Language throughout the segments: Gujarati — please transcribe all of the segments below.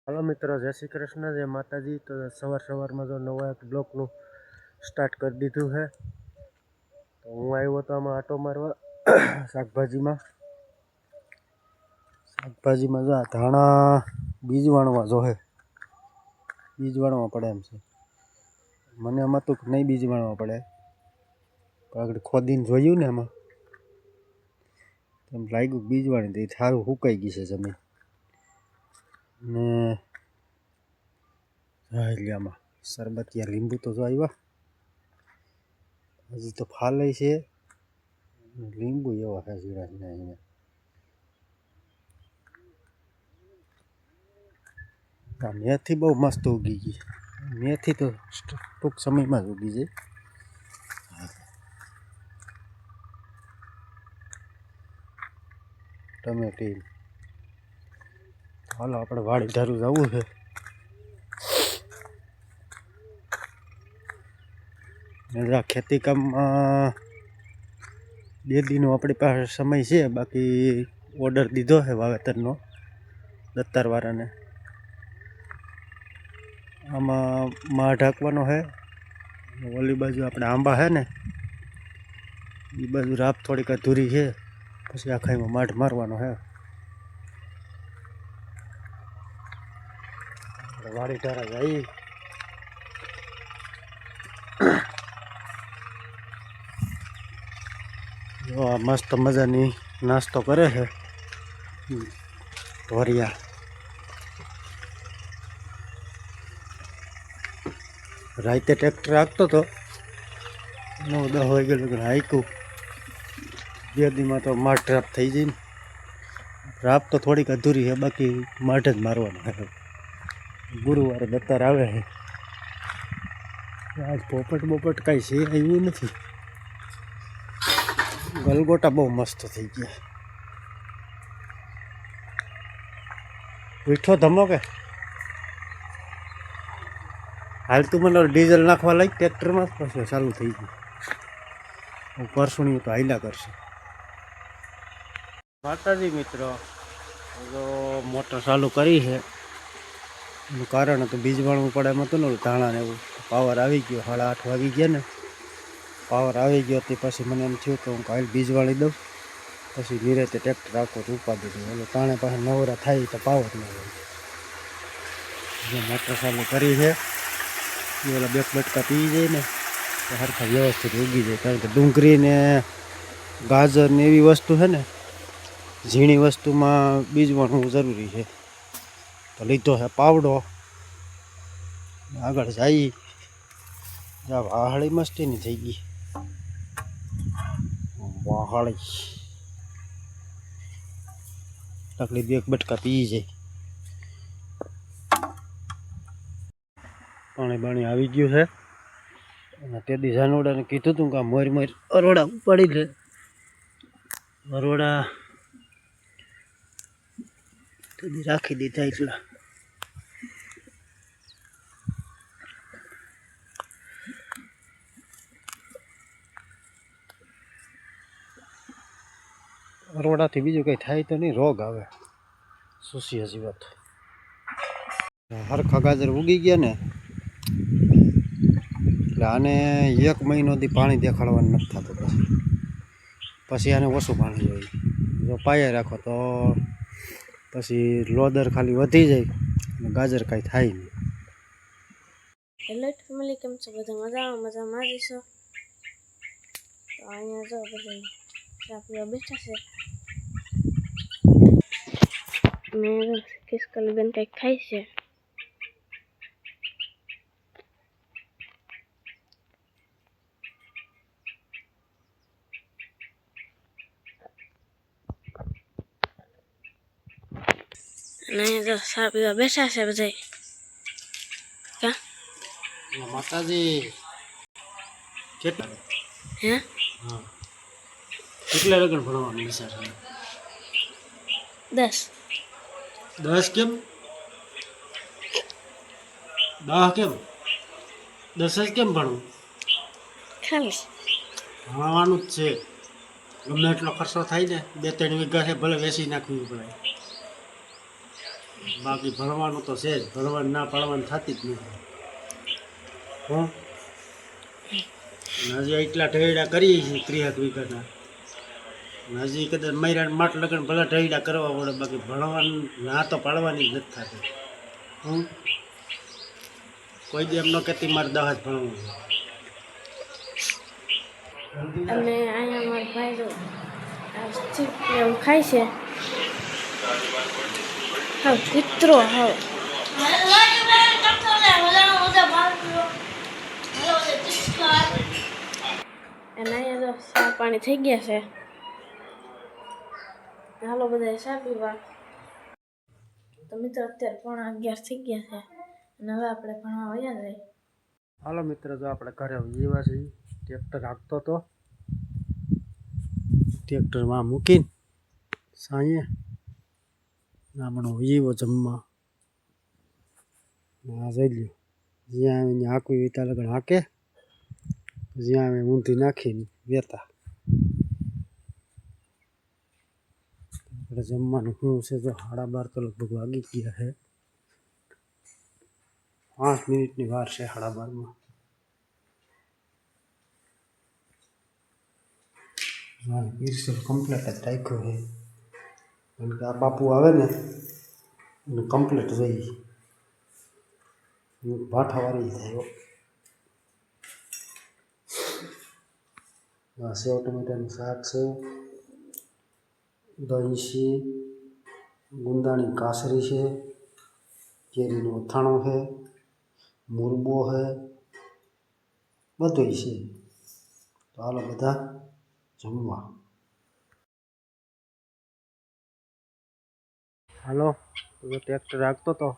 हेलो मित्रों, जय श्री कृष्ण, जय माताजी। तो सवार में जो नवा एक ब्लॉकનું स्टार्ट कर दीधुं है। तो हूँ आव्यो तो आमां आटो मारवा शाकभाजी में जो आ धाणा बीज वाणवा जो है, बीज वाणवा पड़े एम छे। मने आमां तो नहीं बीज वाणवा पड़े, पण आगळ खोदीने जोयुं ने आमां एम लाग्युं बीज वाणी दे। सारुं हुकाई गई छे जमीन ने आમાં सरबतिया લીંબુ तो जो આવ્યા, हजी तो फाले छे। લીંબુ एवा है जीरा ने मेथी बहु मस्त उगी गई। मेथी तो टूंक समय में उगी जाए। टमेटी हालो आपणे वाड़ी धारू जवुं है। खेती काम बे दिनों अपनी पास समय है। बाकी ऑर्डर दीधो है वावेतरनो दत्तारवाळा ने। आमां माळ ढांकवानो है। ओली बाजू अपने आंबा है ने ई बाजू राप थोड़ीक अधूरी है, पछी आखाईमां माठ मारवानो है। वाड़ी ढारा जाई। मस्त मजानी नास्तो करे है ढोरिया। राते ट्रेक्टर हांकतो तो 9-10 वागे लगे हांक्યું। बे दीमां तो माठ राप थई जाए। राप तो थोड़ीक अधूरी है, बाकी माठ ज मारवानो है। गुरुवारे दत्तार आवे है। आज पोपट बोपट कई छे एवुं नथी। गलगोटा बहु मस्त थई गया। मीठो धमो के हाल तू મને डीजल नाखवा लाग ट्रेक्टर में पछी चालू थई गई। परसुणी तो हाइला करशे। माताजी मित्रों, जो मोटर चालू करी है कारण तो बीज वाणવું પડે એમ હતું ને ધાણા ને એવું। પાવર આવી ગયો, 8:30 વાગી ગયા ને પાવર આવી ગયો તે પછી મને એમ થયું કે હું કાલ બીજ વાળી દઉં, પછી નિરાતે ટ્રેક્ટર આખો ઉપાડી દઉં। એટલે તાણે પાસે નવરા થાય તો પાવર ન હોય। જે મોટર ચાલુ કરી છે એ ઓલા બે બટકા પી જાય ને તો સરખા વ્યવસ્થિત ઉગી જાય। કારણ કે ડુંગળી ને ગાજર ને એવી વસ્તુ છે ને, ઝીણી વસ્તુમાં બીજ વાળવું જરૂરી છે। तो लीधो है पावड़ो। आगळ जाई। वाहड़ी मस्ती नहीं थी गई। वाहड़ी तकलीफ एक बटका पी जाए। पानी बाणी आई गયું है। ते दी जानवड़ा ने कीधुं तुं के मोर मोर अरोड़ा पड़ी ले। अरोड़ा ते दी राखी दीधा એટલા। अरोड़ा थी बीजू कई थाय तो नहीं, रोग आवे सूसी हजी बात। हरखा गाजर उगी गया ने એટલે આને 1 મહિનોથી પાણી દેખાડવાનું નથી થતું। પછી આને ઓછું પાણી જોઈએ। જો પાયે રાખો તો પછી લોદર ખાલી વધી જાય અને ગાજર કાંઈ થાય નહીં। હેલો ફેમિલી, કેમ છો બધા? મજામાં જ છો? તો અહીંયા જો બધા ચા પીવા બેઠા છે ને કિસકલી બેન કંઈક ખાય છે। અને અહીંયા જો ચા પીવા બેઠા છે બધા। કા માતાજી કેટલા હે હા કેટલા લગન ભણવાનું વિચાર છે? 10 10 કેમ? 10 કેમ? 10 જ કેમ ભણવું? ખાલી ભણવાનું જ છે। ગમે એટલો ખર્ચો થાય ને, 2-3 વીઘા છે ભલે વેચી નાખવી પડે। બાકી ભણવાનું તો છે જ, ભણવાનું ના પાડવાનું થતી જ નથી. હં અને હજી એટલા ઢેડા કરીએ છીએ 30 વીઘાના. અને હજી કદાચ મૈરાણ માટ લગન ભલે ઢેડા કરવા પડે, બાકી ભણવાનું ના તો પાડવાની જ નથી થતી. કોઈ દી એમ ન કહેતી મારે 10 જ ભણવું છે. અને અહીંયા અમારા ભાઈ જો આ ચીપ એવું ખાય છે. હા કૂતરો હા. અને અહીંયા તો ચા પાણી થઈ ગયા છે. હાલો બધા ચા પીવા. તો મિત્રો અત્યારે 11:30 થઈ ગયા છે અને હવે આપણે ભણવા વયા જઈએ. હાલો મિત્ર, જો આપણે ઘરે જેવા છીએ. ટ્રેક્ટર હાંકતો હતો, ટ્રેક્ટરમાં મૂકીને સાંજે આપણો એવો જમવા આ જઈ લ્યો. જ્યાં આવીને હાંકવી હોય ત્યાં લગન હાંકે, જ્યાં આવે ઊંધી નાખીને વેતા. આપણે જમવાનું શું છે? તો 12:30 તો લગભગ વાગી ગયા છે. 5 મિનિટની વાર છે 12:30. હા, પીરસેલ કમ્પ્લેટ જ રાખ્યો છે, કારણ કે આ બાપુ આવે ને એને કમ્પ્લેટ જોઈએ. ભાઠાવાળી થાય. સેવ ટમેટાનું શાક છે, દહીં છે, ગુંદાની કાસરી છે, કેરીનો અથાણો છે, મુરબો છે, બધું છે. તો હાલો બધા જમવા. હાલો, ટ્રેક્ટર હાંકતો હતો,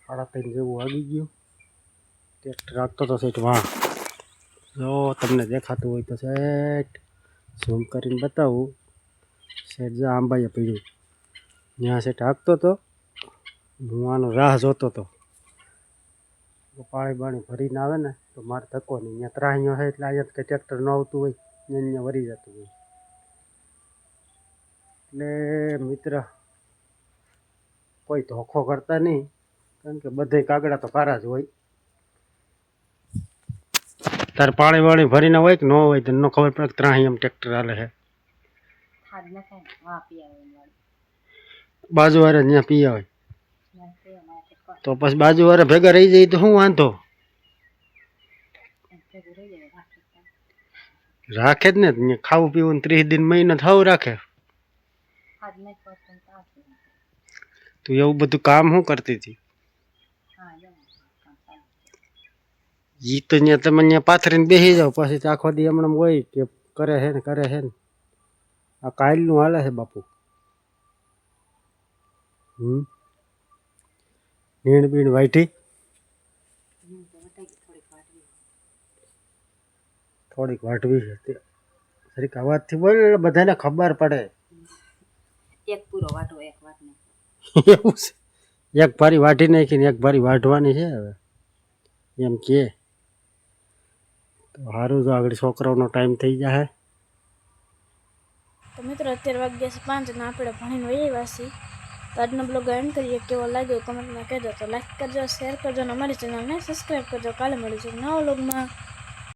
3:30 જેવું વાગી ગયું. ટ્રેક્ટર હાંકતો હતો સેટ વાહ. જો તમને દેખાતું હોય તો સેટ ઝૂમ કરીને બતાવું. સેટ જો આંબાએ પીડ્યું ત્યાં સેટ હાંકતો હતો. હું આનો રાહ જોતો હતો. પાણી બાણી ભરીને આવે ને તો મારે ધક્કો નહીં. ત્યાં ત્રાહીઓ છે એટલે અહીંયા કંઈ ટ્રેક્ટર ન આવતું હોય, અહીંયા વરી જતું હોય. એટલે મિત્ર કોઈ ધોખો કરતા નહીં, કારણ કે બધે કાગડા તો કારા જ હોય. તારે પાણી વાણી ભરીને હોય કે ન હોય તો ન ખબર પડે કે ત્રાહી એમ ટ્રેક્ટર હાલે છે. બાજુ વાળા ત્યાં પી આવે તો પછી બાજુ વાળા ભેગા રહી જાય તો શું વાંધો? રાખે જ ને, ખાવું પીવું 30 દિન મહિનો થાવ રાખે. તું એવું બધું કામ શું કરતી હતી? ઈ તો ત્યાં તમે ત્યાં પાથરીને બેસી જાઓ, પછી આખો દી હમણાં હોય કે કરે છે ને કરે છે ને. આ કાલનું હાલે છે બાપુ. નીણ બીણ વાઈટી થોડીક વાટવી છે. જરીક અવાજથી બોલ, બધાને ખબર પડે. એક પૂરો વાટો એક વાત નહીં. એવું છે? એક ભારી વાટી નાખીને એક ભારી વાટવાની છે હવે એમ કે. તો સારું, તો આગળ છોકરાઓનો ટાઈમ થઈ જાય. તો મિત્રો અત્યારે વાગ્યા છે 5 અને આપણે ભણીને વહી વાસી. તો આજનો બ્લોગ એન્ડ કરીએ. કેવો લાગ્યો કમેન્ટમાં કહેજો. તો લાઈક કરજો, શેર કરજો અને અમારી ચેનલને સબસ્ક્રાઈબ કરજો. કાલે મળીશું નવા બ્લોગમાં.